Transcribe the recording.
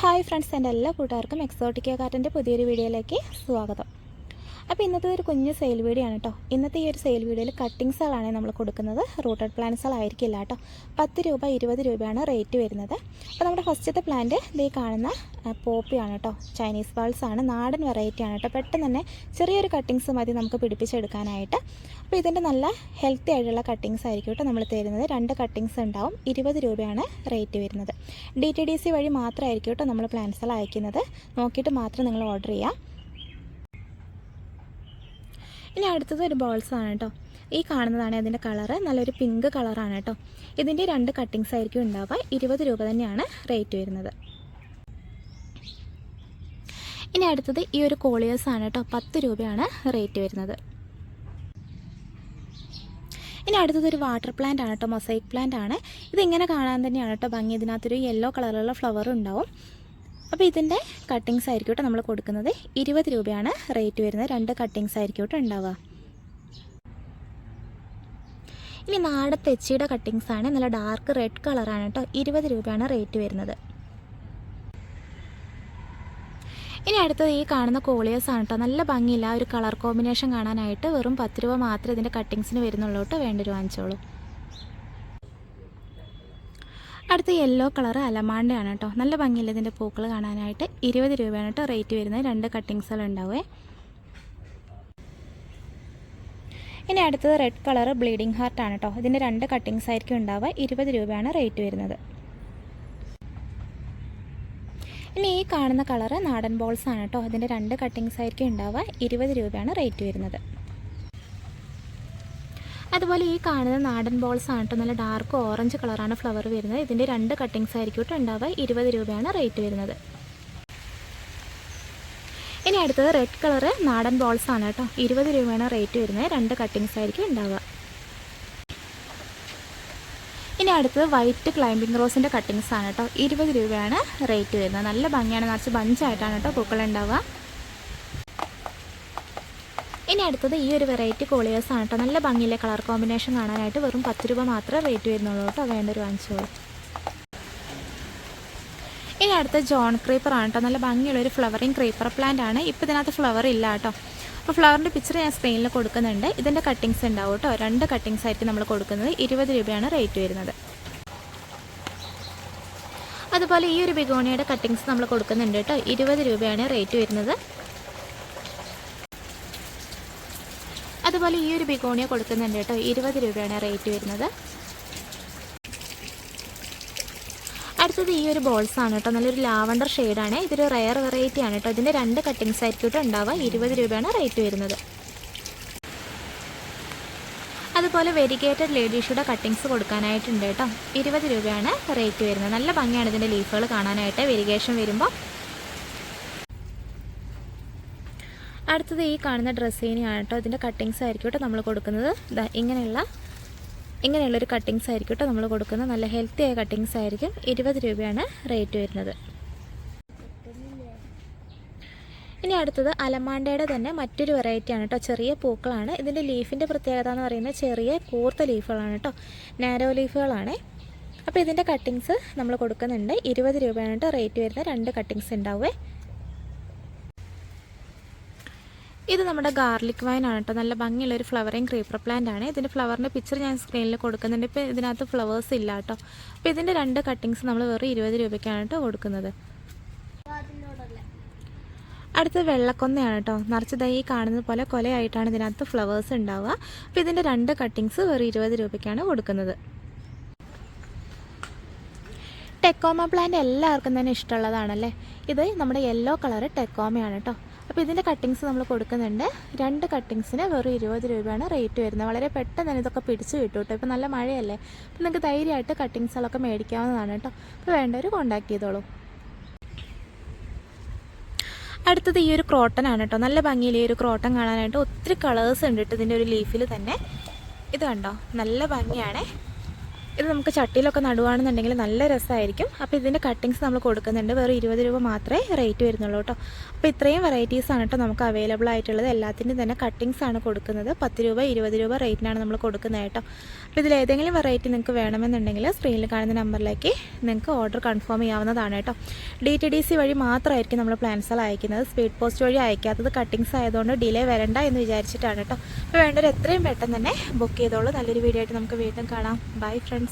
Hi friends, എൻ്റെ എല്ലാ കൂട്ടുകാർക്കും എക്സോട്ടിക്ക കാർട്ടിൻ്റെ പുതിയൊരു വീഡിയോയിലേക്ക് സ്വാഗതം. അപ്പോൾ ഇന്നത്തെ ഒരു കുഞ്ഞ് സെയിൽ വീഡിയോ ആണ് കേട്ടോ. ഇന്നത്തെ ഈ ഒരു സെയിൽ വീഡിയോയിൽ കട്ടിങ്സുകളാണ് നമ്മൾ കൊടുക്കുന്നത്. റൂട്ടഡ് പ്ലാന്റ്സുകളായിരിക്കില്ല കേട്ടോ. 10 രൂപ 20 രൂപയാണ് റേറ്റ് വരുന്നത്. അപ്പോൾ നമ്മുടെ ഫസ്റ്റത്തെ പ്ലാന്റ് ഈ കാണുന്ന പോപ്പിയാണ് കേട്ടോ. ചൈനീസ് ബാൾസ് ആണ്, നാടൻ വെറൈറ്റി ആണ് കേട്ടോ. പെട്ടെന്ന് തന്നെ ചെറിയൊരു കട്ടിങ്സ് മതി നമുക്ക് പിടിപ്പിച്ചെടുക്കാനായിട്ട്. അപ്പോൾ ഇതിൻ്റെ നല്ല ഹെൽത്തി ആയിട്ടുള്ള കട്ടിങ്സ് ആയിരിക്കും കേട്ടോ നമ്മൾ തരുന്നത്. 2 കട്ടിങ്സ് ഉണ്ടാവും. 20 രൂപയാണ് റേറ്റ് വരുന്നത്. DTDC വഴി മാത്രമായിരിക്കും കേട്ടോ നമ്മൾ പ്ലാന്റ്സുകൾ അയക്കുന്നത്. നോക്കിയിട്ട് മാത്രം നിങ്ങൾ ഓർഡർ ചെയ്യാം. ഇനി അടുത്തത് ഒരു ബോൾസ് ആണ് കേട്ടോ. ഈ കാണുന്നതാണ് അതിൻ്റെ കളറ്. നല്ലൊരു പിങ്ക് കളറാണ് കേട്ടോ. ഇതിൻ്റെ 2 കട്ടിങ്സ് ആയിരിക്കും ഉണ്ടാവുക. 20 രൂപ തന്നെയാണ് റേറ്റ് വരുന്നത്. ഇനി അടുത്തത് ഈ ഒരു കോളിയേഴ്സ് ആണ് കേട്ടോ. 10 രൂപയാണ് റേറ്റ് വരുന്നത്. ഇനി അടുത്തതൊരു വാട്ടർ പ്ലാന്റ് ആണ് കേട്ടോ. മൊസൈക്ക് പ്ലാന്റ് ആണ്. ഇതിങ്ങനെ കാണാൻ തന്നെയാണ് കേട്ടോ ഭംഗി. ഇതിനകത്തൊരു യെല്ലോ കളറിലുള്ള ഫ്ലവർ ഉണ്ടാവും. അപ്പോൾ ഇതിൻ്റെ കട്ടിങ്സ് ആയിരിക്കും കേട്ടോ നമ്മൾ കൊടുക്കുന്നത്. 20 രൂപയാണ് റേറ്റ് വരുന്നത്. 2 കട്ടിങ്സ് ആയിരിക്കും കേട്ടോ ഉണ്ടാവുക. ഇനി നാടൻ തെച്ചിയുടെ കട്ടിങ്സ് ആണ്. നല്ല ഡാർക്ക് റെഡ് കളറാണ് കേട്ടോ. 20 രൂപയാണ് റേറ്റ് വരുന്നത്. ഇനി അടുത്തത് ഈ കാണുന്ന കോളിയേഴ്സ് ആണ് കേട്ടോ. നല്ല ഭംഗിയില്ല ഒരു കളർ കോമ്പിനേഷൻ കാണാനായിട്ട്. വെറും 10 രൂപ മാത്രമേ ഇതിൻ്റെ കട്ടിങ്സിന് വരുന്നുള്ളൂ കേട്ടോ. വേണ്ടൊരു വാങ്ങിച്ചോളൂ. അടുത്ത യെല്ലോ കളർ അലമാണ്ടയാണ് കേട്ടോ. നല്ല ഭംഗിയില്ല ഇതിൻ്റെ പൂക്കൾ കാണാനായിട്ട്. 20 രൂപയാണ് കേട്ടോ റേറ്റ് വരുന്നത്. 2 കട്ടിങ്സുകൾ ഉണ്ടാവേ. ഇനി അടുത്തത് റെഡ് കളർ ബ്ലീഡിങ് ഹാർട്ടാണ് കേട്ടോ. ഇതിൻ്റെ 2 കട്ടിങ്സ് ആയിരിക്കും ഉണ്ടാവുക. 20 രൂപയാണ് റേറ്റ് വരുന്നത്. ഇനി ഈ കാണുന്ന കളറ് നാടൻ ബോൾസ് ആണ് കേട്ടോ. ഇതിൻ്റെ 2 കട്ടിങ്സ് ആയിരിക്കും ഉണ്ടാവുക. 20 രൂപയാണ് റേറ്റ് വരുന്നത്. അതുപോലെ ഈ കാണുന്ന നാടൻ ബോൾസ് ആണ് കേട്ടോ. നല്ല ഡാർക്ക് ഓറഞ്ച് കളറാണ് ഫ്ലവർ വരുന്നത്. ഇതിൻ്റെ 2 കട്ടിങ്സ് ആയിരിക്കും കേട്ടോ ഉണ്ടാവുക. 20 രൂപയാണ് റേറ്റ് വരുന്നത്. ഇനി അടുത്തത് റെഡ് കളറ് നാടൻ ബോൾസ് ആണ് കേട്ടോ. 20 രൂപയാണ് റേറ്റ് വരുന്നത്. 2 കട്ടിങ്സ് ആയിരിക്കും ഉണ്ടാവുക. ഇനി അടുത്തത് വൈറ്റ് ക്ലൈംബിംഗ് റോസിൻ്റെ കട്ടിങ്സ് ആണ് കേട്ടോ. 20 രൂപയാണ് റേറ്റ് വരുന്നത്. നല്ല ഭംഗിയാണ്. നിറച്ച് ബഞ്ചായിട്ടാണ് കേട്ടോ പൂക്കൾ ഉണ്ടാവുക. ഇനി അടുത്തത് ഈ ഒരു വെറൈറ്റി കോളിയേഴ്സ് ആണ് കേട്ടോ. നല്ല ഭംഗിയിലെ കളർ കോമ്പിനേഷൻ കാണാനായിട്ട്. വെറും 10 രൂപ മാത്രമേ റേറ്റ് വരുന്നുള്ളൂ കേട്ടോ. വേണ്ടൊരു വാങ്ങിച്ചോളൂ. ഇനി അടുത്ത ജോൺ ക്രീപ്പർ ആണ് കേട്ടോ. നല്ല ഭംഗിയുള്ളൊരു ഫ്ലവറിങ് ക്രീപ്പർ പ്ലാന്റ് ആണ്. ഇപ്പോൾ ഇതിനകത്ത് ഫ്ലവർ ഇല്ല കേട്ടോ. അപ്പോൾ ഫ്ലവറിൻ്റെ പിക്ചർ ഞാൻ സ്ക്രീനിൽ കൊടുക്കുന്നുണ്ട്. ഇതിൻ്റെ കട്ടിങ്സ് ഉണ്ടാവും കേട്ടോ. 2 കട്ടിങ്സ് ആയിട്ട് നമ്മൾ കൊടുക്കുന്നത്. 20 രൂപയാണ് റേറ്റ് വരുന്നത്. അതുപോലെ ഈ ഒരു ബിഗോണിയുടെ കട്ടിങ്സ് നമ്മൾ കൊടുക്കുന്നുണ്ട് കേട്ടോ. 20 രൂപയാണ് റേറ്റ് വരുന്നത്. അതുപോലെ ഈ ഒരു ബിഗോണിയ കൊടുക്കുന്നുണ്ട് കേട്ടോ. 20 രൂപയാണ് റേറ്റ് വരുന്നത്. അടുത്തത് ഈ ഒരു ബോൾസ് ആണ് കേട്ടോ. നല്ലൊരു ലാവണ്ടർ ഷെയ്ഡാണ്. ഇതൊരു റെയർ വെറൈറ്റി ആണ് കേട്ടോ. ഇതിൻ്റെ 2 കട്ടിങ്സ് ആയിരിക്കും കേട്ടോ ഉണ്ടാവുക. 20 രൂപയാണ് റേറ്റ് വരുന്നത്. അതുപോലെ വെരിഗേറ്റഡ് ലേഡീഷുടെ കട്ടിങ്സ് കൊടുക്കാനായിട്ടുണ്ട് കേട്ടോ. 20 രൂപയാണ് റേറ്റ് വരുന്നത്. നല്ല ഭംഗിയാണ് ഇതിൻ്റെ ലീഫുകൾ കാണാനായിട്ട് വെരിഗേഷൻ വരുമ്പോൾ. അടുത്തത് ഈ കാണുന്ന ഡ്രസ്സീനിയാണ് കേട്ടോ. ഇതിൻ്റെ കട്ടിങ്സ് ആയിരിക്കും കേട്ടോ നമ്മൾ കൊടുക്കുന്നത്. ഇങ്ങനെയുള്ളൊരു കട്ടിങ്സ് ആയിരിക്കും കേട്ടോ നമ്മൾ കൊടുക്കുന്നത്. നല്ല ഹെൽത്തി ആയ കട്ടിങ്സ് ആയിരിക്കും. 20 രൂപയാണ് റേറ്റ് വരുന്നത്. ഇനി അടുത്തത് അലമാണ്ടയുടെ തന്നെ മറ്റൊരു വെറൈറ്റിയാണ് കേട്ടോ. ചെറിയ പൂക്കളാണ്. ഇതിൻ്റെ ലീഫിൻ്റെ പ്രത്യേകത എന്ന് പറയുന്നത് ചെറിയ കൂർത്ത ലീഫുകളാണ് കേട്ടോ. നാരോ ലീഫുകളാണ്. അപ്പോൾ ഇതിൻ്റെ കട്ടിങ്സ് നമ്മൾ കൊടുക്കുന്നുണ്ട്. 20 രൂപയാണ് കേട്ടോ റേറ്റ് വരുന്നത്. 2 കട്ടിങ്സ് ഉണ്ടാവേ. ഇത് നമ്മുടെ ഗാർലിക് വൈൻ ആണ് കേട്ടോ. നല്ല ഭംഗിയുള്ളൊരു ഫ്ലവറിങ് ക്രീപ്പർ പ്ലാന്റ് ആണ്. ഇതിൻ്റെ ഫ്ലവറിൻ്റെ പിക്ചർ ഞാൻ സ്ക്രീനിൽ കൊടുക്കുന്നുണ്ട്. ഇപ്പോൾ ഇതിനകത്ത് ഫ്ലവേഴ്സ് ഇല്ല കേട്ടോ. അപ്പോൾ ഇതിൻ്റെ 2 കട്ടിങ്സ് നമ്മൾ വെറും 20 രൂപയ്ക്കാണ് കേട്ടോ കൊടുക്കുന്നത്. അടുത്തത് വെള്ളക്കൊന്നയാണ് കേട്ടോ. നിറച്ചത് ഈ കാണുന്നത് പോലെ കൊലയായിട്ടാണ് ഇതിനകത്ത് ഫ്ലവേഴ്സ് ഉണ്ടാവുക. അപ്പോൾ ഇതിൻ്റെ 2 കട്ടിങ്സ് വെറും 20 രൂപയ്ക്കാണ് കൊടുക്കുന്നത്. ടെക്കോമ പ്ലാന്റ് എല്ലാവർക്കും തന്നെ ഇഷ്ടമുള്ളതാണല്ലേ. ഇത് നമ്മുടെ യെല്ലോ കളറ് ടെക്കോമയാണ് കേട്ടോ. അപ്പോൾ ഇതിൻ്റെ കട്ടിങ്സ് നമ്മൾ കൊടുക്കുന്നുണ്ട്. 2 കട്ടിങ്സിന് വെറും 20 രൂപയാണ് റേറ്റ് വരുന്നത്. വളരെ പെട്ടെന്ന് തന്നെ ഇതൊക്കെ പിടിച്ച് കിട്ടും കേട്ടോ. ഇപ്പോൾ നല്ല മഴയല്ലേ. അപ്പോൾ നിങ്ങൾക്ക് ധൈര്യമായിട്ട് കട്ടിങ്സുകളൊക്കെ മേടിക്കാവുന്നതാണ് കേട്ടോ. അപ്പോൾ വേണ്ടവർ കോൺടാക്ട് ചെയ്തോളൂ. അടുത്തത് ഈ ഒരു ക്രോട്ടൺ ആണ് കേട്ടോ. നല്ല ഭംഗിയിൽ ഈ ഒരു ക്രോട്ടൺ കാണാനായിട്ട് ഒത്തിരി കളേഴ്സ് ഉണ്ട് കേട്ടോ ഇതിൻ്റെ ഒരു ലീഫിൽ തന്നെ. ഇത് കണ്ടോ, നല്ല ഭംഗിയാണ്. ഇത് നമുക്ക് ചട്ടിയിലൊക്കെ നടുവാണെന്നുണ്ടെങ്കിൽ നല്ല രസമായിരിക്കും. അപ്പോൾ ഇതിൻ്റെ കട്ടിങ്സ് നമ്മൾ കൊടുക്കുന്നുണ്ട്. വെറും 20 രൂപ മാത്രമേ റേറ്റ് വരുന്നുള്ളൂ കേട്ടോ. അപ്പോൾ ഇത്രയും വെറൈറ്റീസാണ് കേട്ടോ നമുക്ക് അവൈലബിൾ ആയിട്ടുള്ളത്. എല്ലാത്തിൻ്റെയും തന്നെ കട്ടിങ്സ് ആണ് കൊടുക്കുന്നത്. 10 രൂപ 20 രൂപ റേറ്റിനാണ് നമ്മൾ കൊടുക്കുന്നത് കേട്ടോ. അപ്പോൾ ഇതിലേതെങ്കിലും വെറൈറ്റി നിങ്ങൾക്ക് വേണമെന്നുണ്ടെങ്കിൽ സ്ക്രീനിൽ കാണുന്ന നമ്പറിലേക്ക് നിങ്ങൾക്ക് ഓർഡർ കൺഫേം ചെയ്യാവുന്നതാണ് കേട്ടോ. DTDC വഴി മാത്രമായിരിക്കും നമ്മൾ പ്ലാൻസുകൾ അയക്കുന്നത്. സ്പീഡ് പോസ്റ്റ് വഴി അയക്കാത്തത് കട്ടിങ്സ് ആയതുകൊണ്ട് ഡിലേ വരണ്ട എന്ന് വിചാരിച്ചിട്ടാണ് കേട്ടോ. അപ്പോൾ വേണ്ടവർ എത്രയും പെട്ടെന്ന് തന്നെ ബുക്ക് ചെയ്തോളൂ. നല്ലൊരു വീഡിയോ ആയിട്ട് നമുക്ക് വീണ്ടും കാണാം. Bye friends.